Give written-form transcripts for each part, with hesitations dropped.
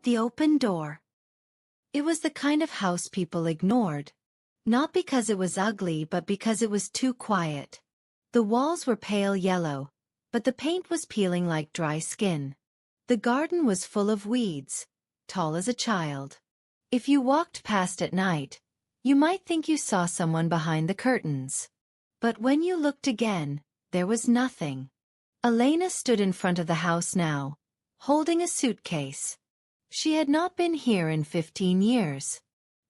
The open door. It was the kind of house people ignored. Not because it was ugly but because it was too quiet. The walls were pale yellow, but the paint was peeling like dry skin. The garden was full of weeds, tall as a child. If you walked past at night, you might think you saw someone behind the curtains. But when you looked again, there was nothing. Elena stood in front of the house now, holding a suitcase. She had not been here in 15 years.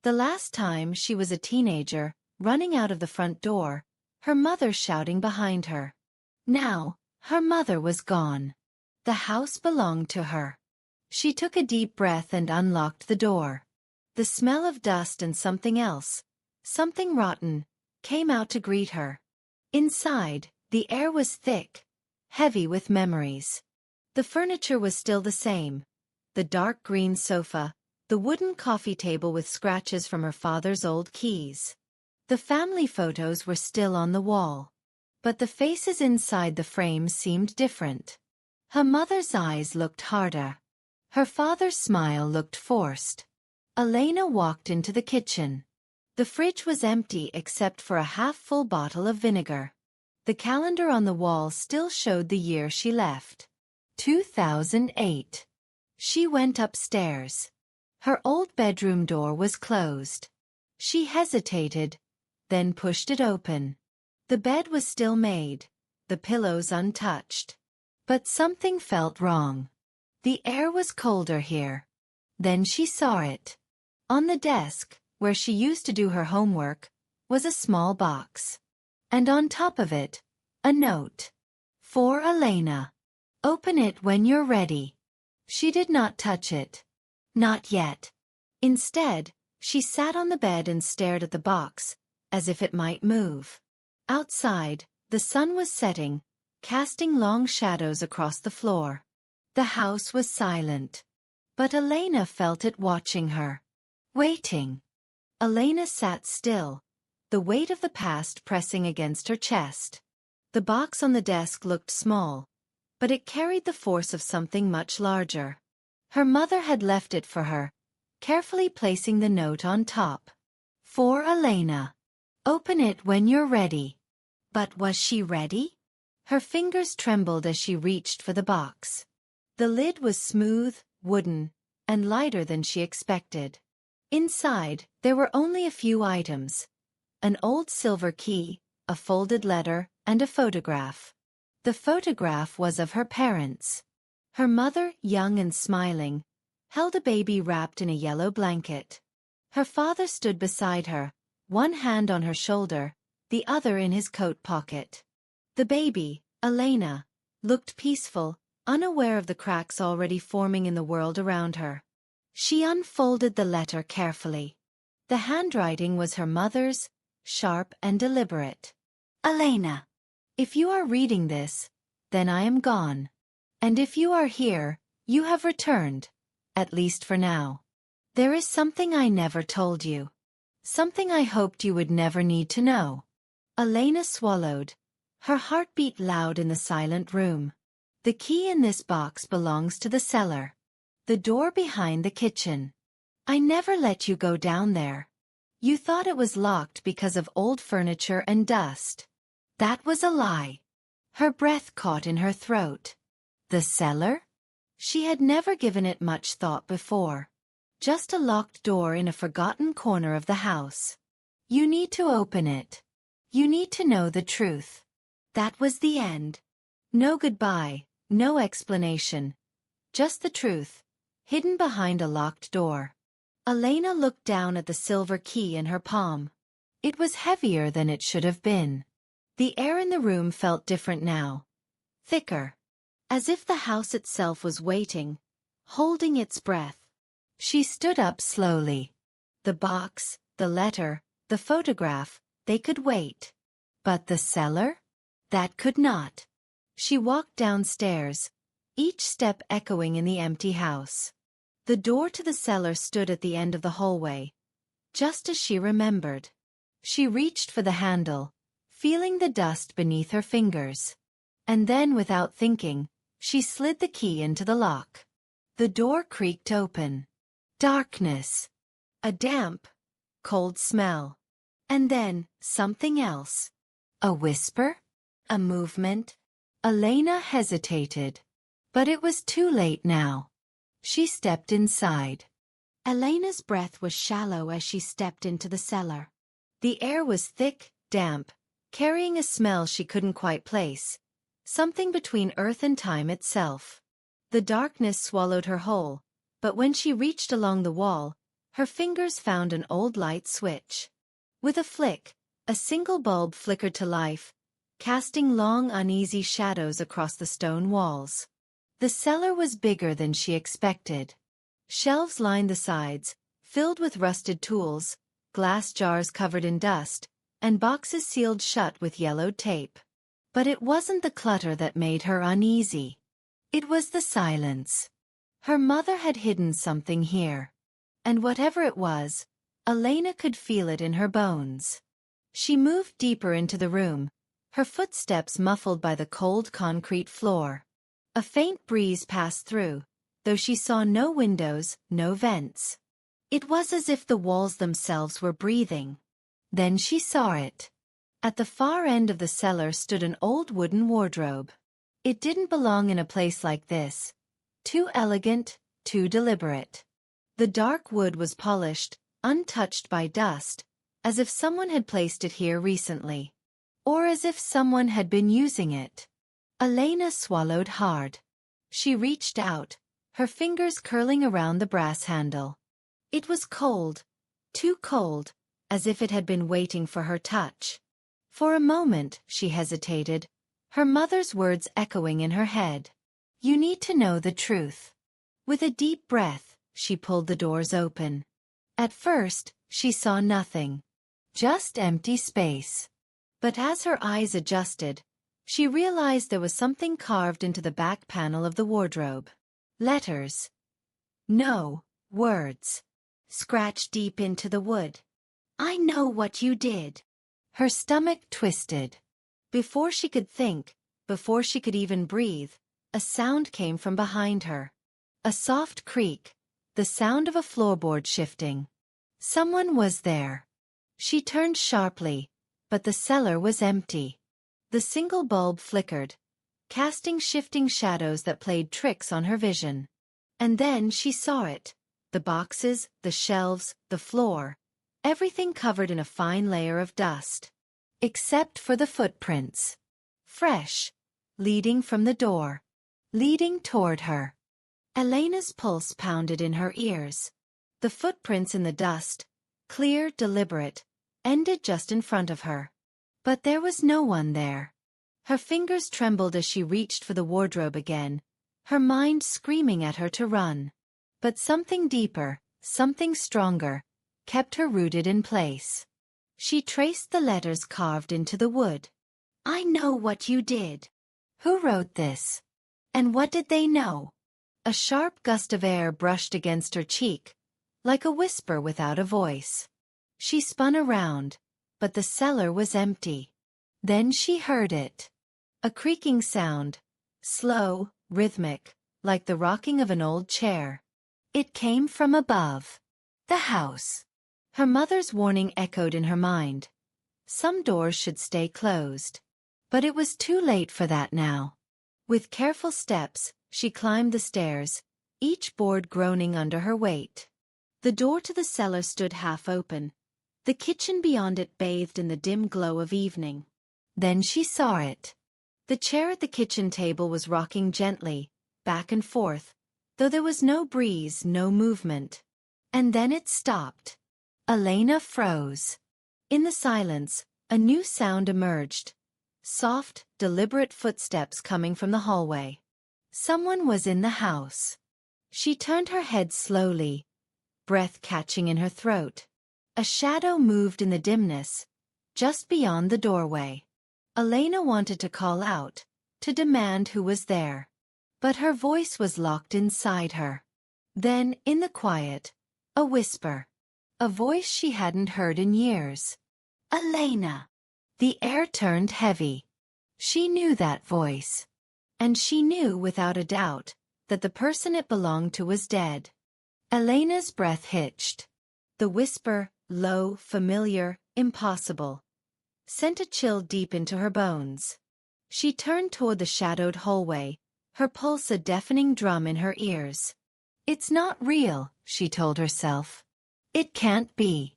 The last time she was a teenager, running out of the front door, her mother shouting behind her. Now, her mother was gone. The house belonged to her. She took a deep breath and unlocked the door. The smell of dust and something else, something rotten, came out to greet her. Inside, the air was thick, heavy with memories. The furniture was still the same. The dark green sofa, the wooden coffee table with scratches from her father's old keys. The family photos were still on the wall. But the faces inside the frames seemed different. Her mother's eyes looked harder. Her father's smile looked forced. Elena walked into the kitchen. The fridge was empty except for a half-full bottle of vinegar. The calendar on the wall still showed the year she left. 2008. She went upstairs. Her old bedroom door was closed. She hesitated, then pushed it open. The bed was still made, the pillows untouched. But something felt wrong. The air was colder here. Then she saw it. On the desk, where she used to do her homework, was a small box. And on top of it, a note. For Elena. Open it when you're ready. She did not touch it. Not yet. Instead, she sat on the bed and stared at the box, as if it might move. Outside, the sun was setting, casting long shadows across the floor. The house was silent. But Elena felt it watching her. Waiting. Elena sat still, the weight of the past pressing against her chest. The box on the desk looked small, but it carried the force of something much larger. Her mother had left it for her, carefully placing the note on top. For Elena. Open it when you're ready. But was she ready? Her fingers trembled as she reached for the box. The lid was smooth, wooden, and lighter than she expected. Inside, there were only a few items. An old silver key, a folded letter, and a photograph. The photograph was of her parents. Her mother, young and smiling, held a baby wrapped in a yellow blanket. Her father stood beside her, one hand on her shoulder, the other in his coat pocket. The baby, Elena, looked peaceful, unaware of the cracks already forming in the world around her. She unfolded the letter carefully. The handwriting was her mother's, sharp and deliberate. Elena, if you are reading this, then I am gone. And if you are here, you have returned, at least for now. There is something I never told you. Something I hoped you would never need to know. Elena swallowed. Her heart beat loud in the silent room. The key in this box belongs to the cellar. The door behind the kitchen. I never let you go down there. You thought it was locked because of old furniture and dust. That was a lie. Her breath caught in her throat. The cellar? She had never given it much thought before. Just a locked door in a forgotten corner of the house. You need to open it. You need to know the truth. That was the end. No goodbye, no explanation. Just the truth, hidden behind a locked door. Elena looked down at the silver key in her palm. It was heavier than it should have been. The air in the room felt different now. Thicker. As if the house itself was waiting, holding its breath. She stood up slowly. The box, the letter, the photograph, they could wait. But the cellar? That could not. She walked downstairs, each step echoing in the empty house. The door to the cellar stood at the end of the hallway, just as she remembered. She reached for the handle, feeling the dust beneath her fingers. And then, without thinking, she slid the key into the lock. The door creaked open. Darkness. A damp, cold smell. And then, something else. A whisper? A movement? Elena hesitated. But it was too late now. She stepped inside. Elena's breath was shallow as she stepped into the cellar. The air was thick, damp, carrying a smell she couldn't quite place. Something between earth and time itself. The darkness swallowed her whole, but when she reached along the wall, her fingers found an old light switch. With a flick, a single bulb flickered to life, casting long uneasy shadows across the stone walls. The cellar was bigger than she expected. Shelves lined the sides, filled with rusted tools, glass jars covered in dust, and boxes sealed shut with yellowed tape. But it wasn't the clutter that made her uneasy. It was the silence. Her mother had hidden something here. And whatever it was, Elena could feel it in her bones. She moved deeper into the room, her footsteps muffled by the cold concrete floor. A faint breeze passed through, though she saw no windows, no vents. It was as if the walls themselves were breathing. Then she saw it. At the far end of the cellar stood an old wooden wardrobe. It didn't belong in a place like this. Too elegant, too deliberate. The dark wood was polished, untouched by dust, as if someone had placed it here recently. Or as if someone had been using it. Elena swallowed hard. She reached out, her fingers curling around the brass handle. It was cold, too cold, as if it had been waiting for her touch. For a moment, she hesitated, her mother's words echoing in her head. You need to know the truth. With a deep breath, she pulled the doors open. At first, she saw nothing. Just empty space. But as her eyes adjusted, she realized there was something carved into the back panel of the wardrobe. Letters. No, words. Scratched deep into the wood. I know what you did. Her stomach twisted. Before she could think, before she could even breathe, a sound came from behind her. A soft creak, the sound of a floorboard shifting. Someone was there. She turned sharply, but the cellar was empty. The single bulb flickered, casting shifting shadows that played tricks on her vision. And then she saw it. The boxes, the shelves, the floor. Everything covered in a fine layer of dust. Except for the footprints. Fresh. Leading from the door. Leading toward her. Elena's pulse pounded in her ears. The footprints in the dust, clear, deliberate, ended just in front of her. But there was no one there. Her fingers trembled as she reached for the wardrobe again, her mind screaming at her to run. But something deeper, something stronger, kept her rooted in place. She traced the letters carved into the wood. I know what you did. Who wrote this? And what did they know? A sharp gust of air brushed against her cheek, like a whisper without a voice. She spun around, but the cellar was empty. Then she heard it. A creaking sound, slow, rhythmic, like the rocking of an old chair. It came from above. The house. Her mother's warning echoed in her mind. Some doors should stay closed. But it was too late for that now. With careful steps, she climbed the stairs, each board groaning under her weight. The door to the cellar stood half open, the kitchen beyond it bathed in the dim glow of evening. Then she saw it. The chair at the kitchen table was rocking gently, back and forth, though there was no breeze, no movement. And then it stopped. Elena froze. In the silence, a new sound emerged. Soft, deliberate footsteps coming from the hallway. Someone was in the house. She turned her head slowly, breath catching in her throat. A shadow moved in the dimness, just beyond the doorway. Elena wanted to call out, to demand who was there. But her voice was locked inside her. Then, in the quiet, a whisper. A voice she hadn't heard in years. Elena. The air turned heavy. She knew that voice. And she knew without a doubt, that the person it belonged to was dead. Elena's breath hitched. The whisper, low, familiar, impossible, sent a chill deep into her bones. She turned toward the shadowed hallway, her pulse a deafening drum in her ears. It's not real, she told herself. It can't be.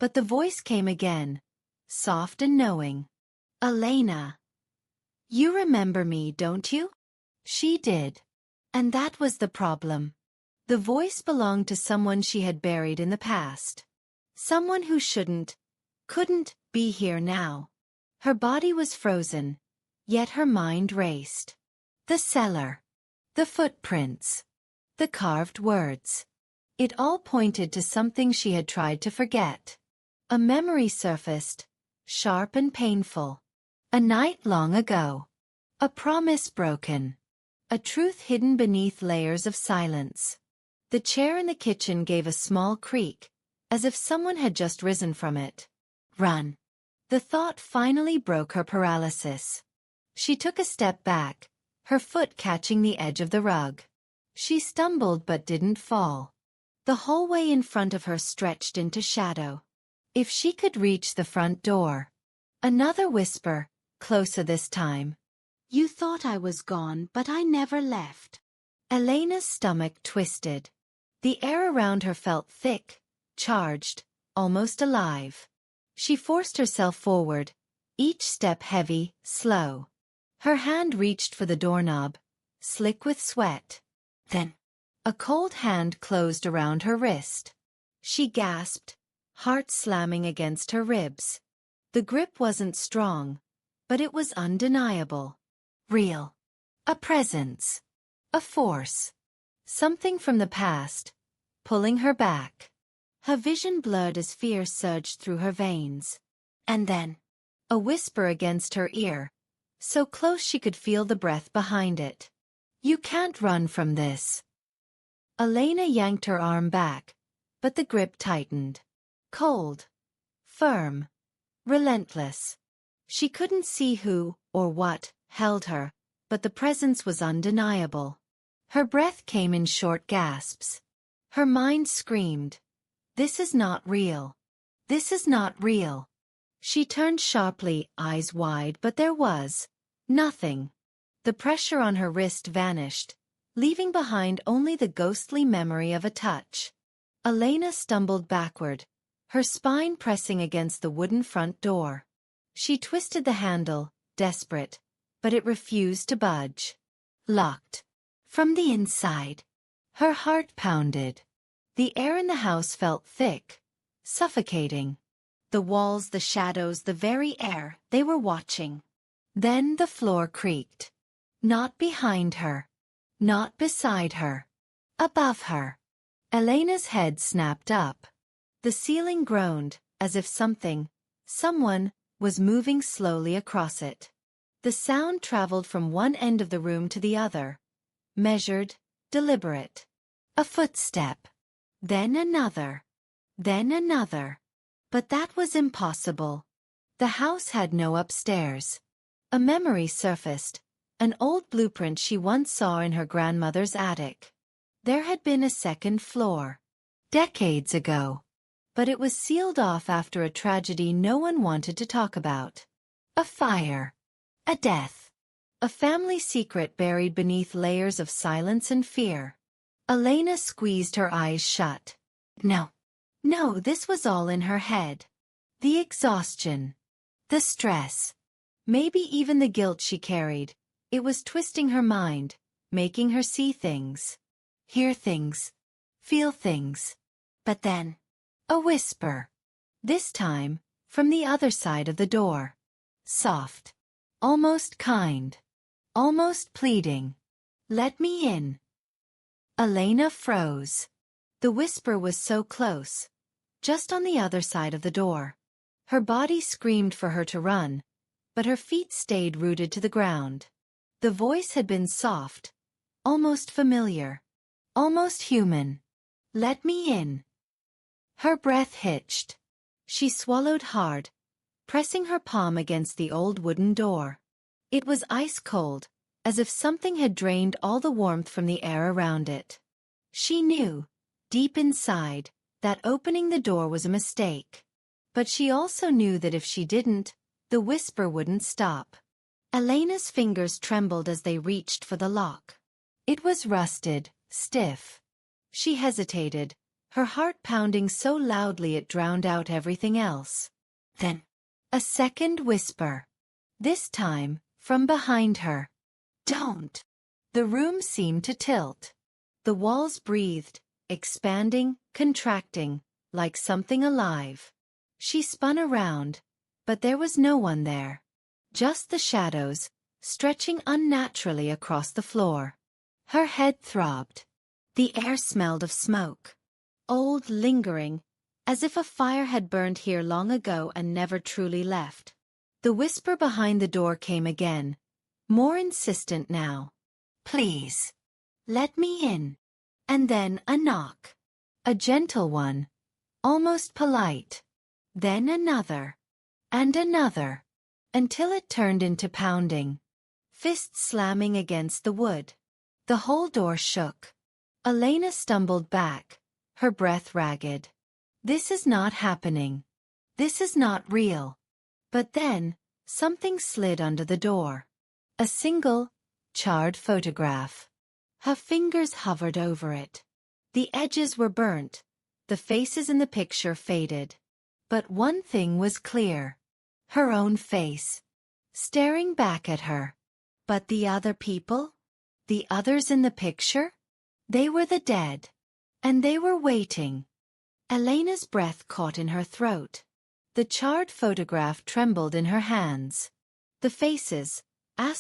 But the voice came again, soft and knowing. Elena. You remember me, don't you? She did. And that was the problem. The voice belonged to someone she had buried in the past. Someone who couldn't be here now. Her body was frozen, yet her mind raced. The cellar. The footprints. The carved words. It all pointed to something she had tried to forget. A memory surfaced, sharp and painful. A night long ago. A promise broken. A truth hidden beneath layers of silence. The chair in the kitchen gave a small creak, as if someone had just risen from it. Run. The thought finally broke her paralysis. She took a step back, her foot catching the edge of the rug. She stumbled but didn't fall. The hallway in front of her stretched into shadow. If she could reach the front door. Another whisper, closer this time. You thought I was gone, but I never left. Elena's stomach twisted. The air around her felt thick, charged, almost alive. She forced herself forward, each step heavy, slow. Her hand reached for the doorknob, slick with sweat. Then, a cold hand closed around her wrist. She gasped, heart slamming against her ribs. The grip wasn't strong, but it was undeniable. Real. A presence. A force. Something from the past, pulling her back. Her vision blurred as fear surged through her veins. And then, a whisper against her ear, so close she could feel the breath behind it. You can't run from this. Elena yanked her arm back, but the grip tightened. Cold. Firm. Relentless. She couldn't see who, or what, held her, but the presence was undeniable. Her breath came in short gasps. Her mind screamed, "This is not real. This is not real." She turned sharply, eyes wide, but there was nothing. The pressure on her wrist vanished, leaving behind only the ghostly memory of a touch. Elena stumbled backward, her spine pressing against the wooden front door. She twisted the handle, desperate, but it refused to budge. Locked. From the inside. Her heart pounded. The air in the house felt thick, suffocating. The walls, the shadows, the very air, they were watching. Then the floor creaked. Not behind her. Not beside her. Above her. Elena's head snapped up. The ceiling groaned, as if someone, was moving slowly across it. The sound traveled from one end of the room to the other. Measured, deliberate. A footstep. Then another. Then another. But that was impossible. The house had no upstairs. A memory surfaced, an old blueprint she once saw in her grandmother's attic. There had been a second floor. Decades ago. But it was sealed off after a tragedy no one wanted to talk about. A fire. A death. A family secret buried beneath layers of silence and fear. Elena squeezed her eyes shut. No. No, this was all in her head. The exhaustion. The stress. Maybe even the guilt she carried. It was twisting her mind, making her see things. Hear things. Feel things. But then, a whisper. This time, from the other side of the door. Soft. Almost kind. Almost pleading. Let me in. Elena froze. The whisper was so close. Just on the other side of the door. Her body screamed for her to run, but her feet stayed rooted to the ground. The voice had been soft. Almost familiar. Almost human. Let me in. Her breath hitched. She swallowed hard, pressing her palm against the old wooden door. It was ice cold, as if something had drained all the warmth from the air around it. She knew, deep inside, that opening the door was a mistake. But she also knew that if she didn't, the whisper wouldn't stop. Elena's fingers trembled as they reached for the lock. It was rusted, stiff. She hesitated, her heart pounding so loudly it drowned out everything else. Then, a second whisper. This time, from behind her. Don't! The room seemed to tilt. The walls breathed, expanding, contracting, like something alive. She spun around, but there was no one there. Just the shadows, stretching unnaturally across the floor. Her head throbbed. The air smelled of smoke. Old, lingering, as if a fire had burned here long ago and never truly left. The whisper behind the door came again, more insistent now. Please, let me in. And then a knock. A gentle one, almost polite. Then another. And another. Until it turned into pounding. Fists slamming against the wood. The whole door shook. Elena stumbled back, her breath ragged. This is not happening. This is not real. But then, something slid under the door. A single, charred photograph. Her fingers hovered over it. The edges were burnt, the faces in the picture faded. But one thing was clear. Her own face. Staring back at her. But the other people? The others in the picture? They were the dead. And they were waiting. Elena's breath caught in her throat. The charred photograph trembled in her hands. The faces, ***,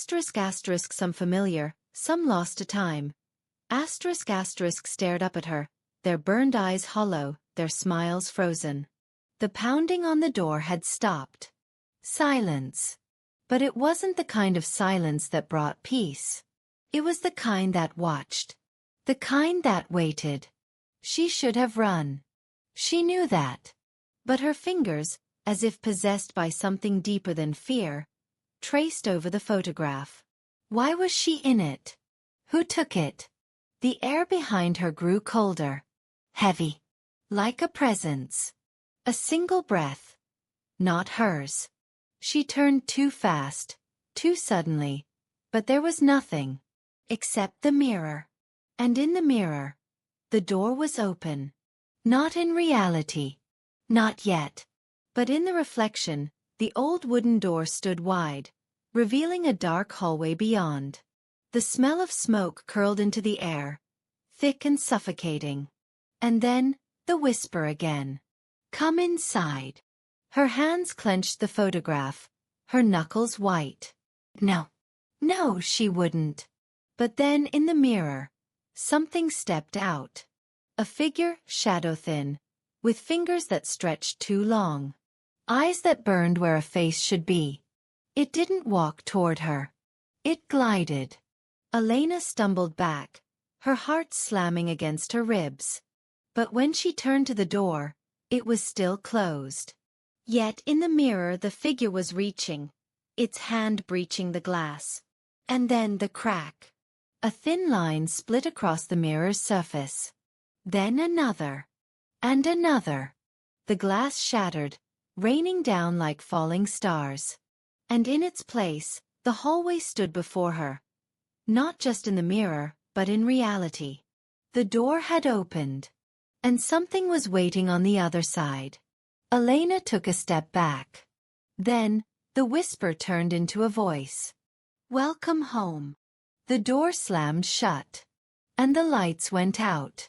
some familiar, some lost to time. ***, stared up at her, their burned eyes hollow, their smiles frozen. The pounding on the door had stopped. Silence. But it wasn't the kind of silence that brought peace. It was the kind that watched. The kind that waited. She should have run. She knew that. But her fingers, as if possessed by something deeper than fear, traced over the photograph. Why was she in it? Who took it? The air behind her grew colder. Heavy. Like a presence. A single breath. Not hers. She turned too fast, too suddenly. But there was nothing. Except the mirror. And in the mirror, the door was open. Not in reality. Not yet. But in the reflection, the old wooden door stood wide, revealing a dark hallway beyond. The smell of smoke curled into the air, thick and suffocating. And then, the whisper again. Come inside. Her hands clenched the photograph, her knuckles white. No. No, she wouldn't. But then in the mirror, something stepped out. A figure, shadow-thin, with fingers that stretched too long. Eyes that burned where a face should be. It didn't walk toward her. It glided. Elena stumbled back, her heart slamming against her ribs. But when she turned to the door, it was still closed. Yet in the mirror the figure was reaching, its hand breaching the glass. And then the crack. A thin line split across the mirror's surface. Then another. And another. The glass shattered, raining down like falling stars. And in its place, the hallway stood before her. Not just in the mirror, but in reality. The door had opened. And something was waiting on the other side. Elena took a step back. Then, the whisper turned into a voice. Welcome home. The door slammed shut. And the lights went out.